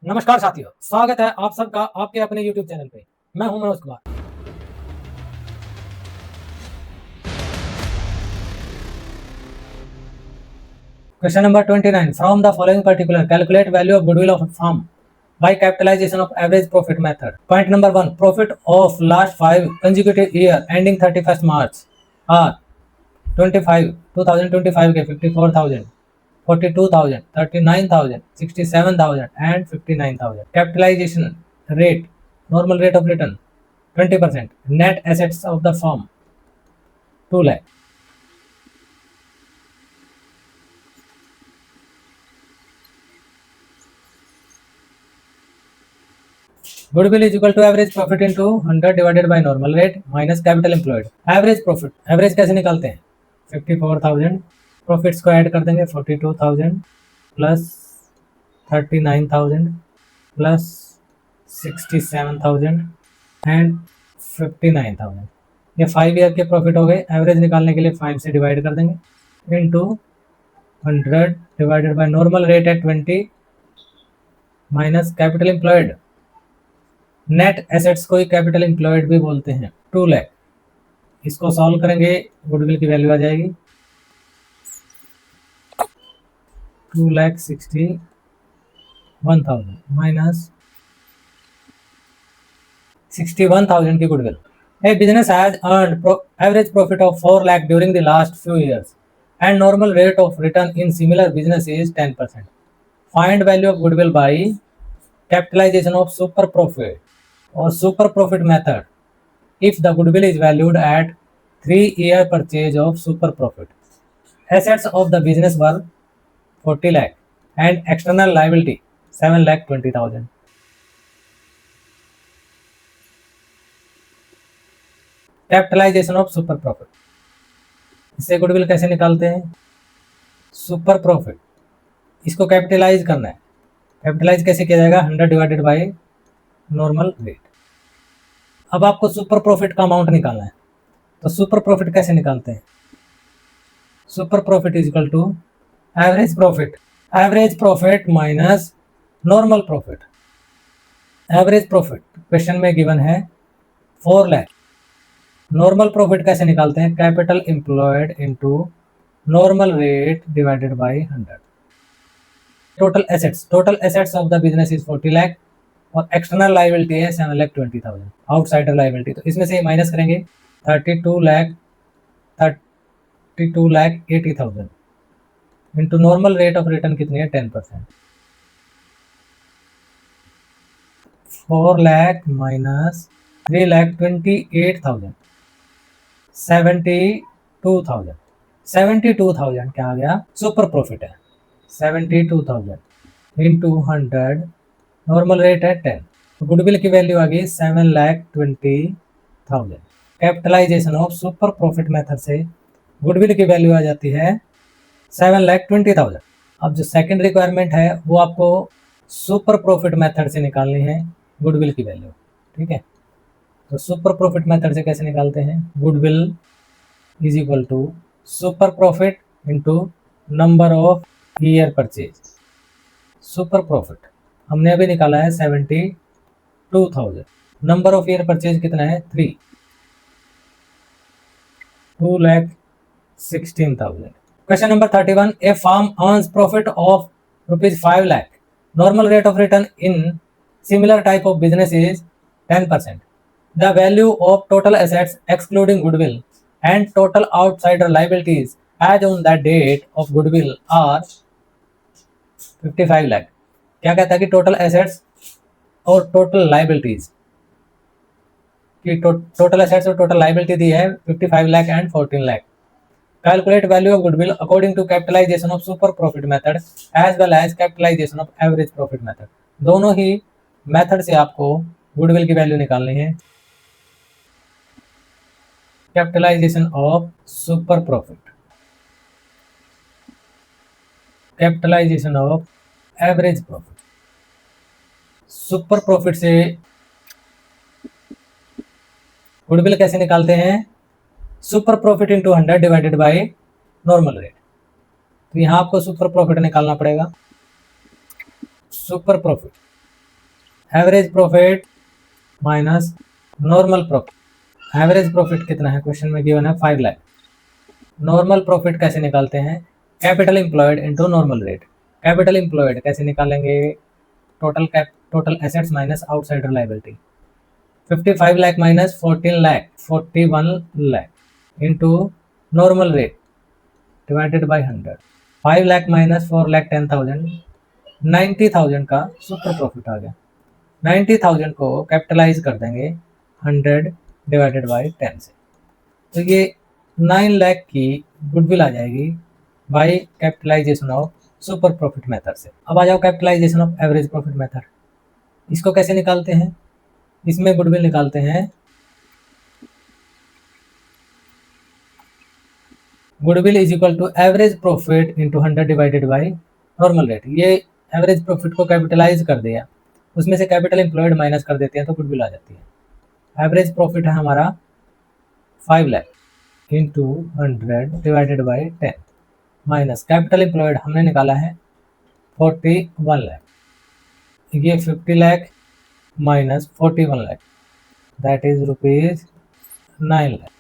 नमस्कार साथियों, स्वागत है आप सबका आपके अपने YouTube चैनल पे। मैं हूं Manoj Kumar. Question number 29, from the following particular calculate value of goodwill of firm by capitalization of average profit method. Point number 1, profit of last 5 consecutive year ending 31st March are 25 2025 के 54,000, 42,000, 39,000, 67,000 and 59,000. Capitalization rate, normal rate of return 20%. Net assets of the firm 2 lakh. Goodwill is equal to average profit into 100 divided by normal rate minus capital employed. Average profit, average कैसे निकालते हैं? 54,000, profits को add कर देंगे 42,000 plus 39,000 plus 67,000 and 59,000. ये 5 year के profit हो गए. एवरेज निकालने के लिए 5 से डिवाइड कर देंगे into 100 divided by normal rate है 20 minus capital employed. Net assets को ही कैपिटल एम्प्लॉयड भी बोलते हैं. 2 लाख. इसको सॉल्व करेंगे, गुडविल की वैल्यू आ जाएगी 2,61,000 माइनस 61,000 की goodwill. A business has earned average profit of 4 lakh during the last few years and normal rate of return in similar business is 10%. Find value of goodwill by capitalization of super profit or super profit method if the goodwill is valued at 3-year purchase of super profit. Assets of the business were 40 lakh and external liability 7,20,000. Capitalization of super profit. इससे goodwill कैसे निकालते हैं? Super profit, इसको capitalise करना है. Capitalise कैसे किया जाएगा? 100 डिवाइडेड बाय नॉर्मल रेट. अब आपको सुपर प्रॉफिट का अमाउंट निकालना है, तो सुपर प्रॉफिट कैसे निकालते हैं? Super profit is equal to average profit. Average profit minus normal profit. Average profit question में गिवन है 4 लाख. नॉर्मल प्रॉफिट कैसे निकालते हैं? Capital employed into normal rate divided by 100. Total assets of the business is 40 lakh और external liability है 7,20,000 outsider liability. तो इसमें से माइनस करेंगे 32,80,000 into normal rate of return कितनी है? 10%. 4 लाख माइनस 3,28,000 72,000. 72,000 क्या आ गया? सुपर प्रॉफिट है. 72,000 इंटू 100, नॉर्मल रेट है 10. तो गुडविल की वैल्यू आ गई 7,20,000. Capitalization of super profit method से गुडविल की वैल्यू आ जाती है 7,20,000. अब जो सेकंड रिक्वायरमेंट है वो आपको सुपर प्रॉफिट मेथड से निकालनी है गुडविल की वैल्यू. ठीक है, तो सुपर प्रॉफिट मेथड से कैसे निकालते हैं? Goodwill is equal to super profit into number of year purchase. Super profit हमने अभी निकाला है 72,000. नंबर ऑफ ईयर परचेज कितना है? 3. 2,16,000. Question number 31, a firm earns profit of ₹5 lakh. Normal rate of return in similar type of business is 10%. The value of total assets excluding goodwill and total outsider liabilities as on that date of goodwill are 55 lakh. क्या कहता है कि total assets और total liabilities की total assets और total liability दी है 55 lakh and 14 lakh. Calculate value of goodwill according to capitalization of super profit method as well as capitalization of average profit method. दोनों ही मेथड से आपको गुडविल की वैल्यू निकालनी है. Capitalization of super profit, capitalization of average profit. Super profit से goodwill कैसे निकालते हैं? Super profit into 100 divided by normal rate. तो यहाँ आपको सुपर प्रॉफिट निकालना पड़ेगा. Super profit average profit minus normal profit. Average profit कितना है, क्वेश्चन में गिवन है 5 लाख। नॉर्मल प्रॉफिट कैसे निकालते हैं, capital employed into normal rate. Capital employed कैसे निकालेंगे, total assets minus outsider liability. 55 lakh minus 14 lakh 41 lakh into normal rate divided by 100। 5 lakh minus 4 lakh 10,000, 90,000 का सुपर प्रॉफिट आ गया। 90,000 को कैपिटलाइज कर देंगे 100 डिवाइडेड बाय 10 से, तो ये 9 लाख की गुडविल आ जाएगी by capitalization of super profit method से। अब आ जाओ capitalization of average profit method. इसको कैसे निकालते हैं, इसमें गुडविल निकालते हैं, goodwill is equal to average profit into 100 divided by normal rate. ये एवरेज प्रॉफिट को कैपिटलाइज कर दिया, उसमें से कैपिटल एम्प्लॉयड माइनस कर देते हैं तो गुडविल आ जाती है। एवरेज प्रॉफिट है हमारा 5 lakh into 100 divided by 10 minus capital employed हमने निकाला है 41 लाख, ये 50 lakh minus 41 lakh that is rupees 9 lakh.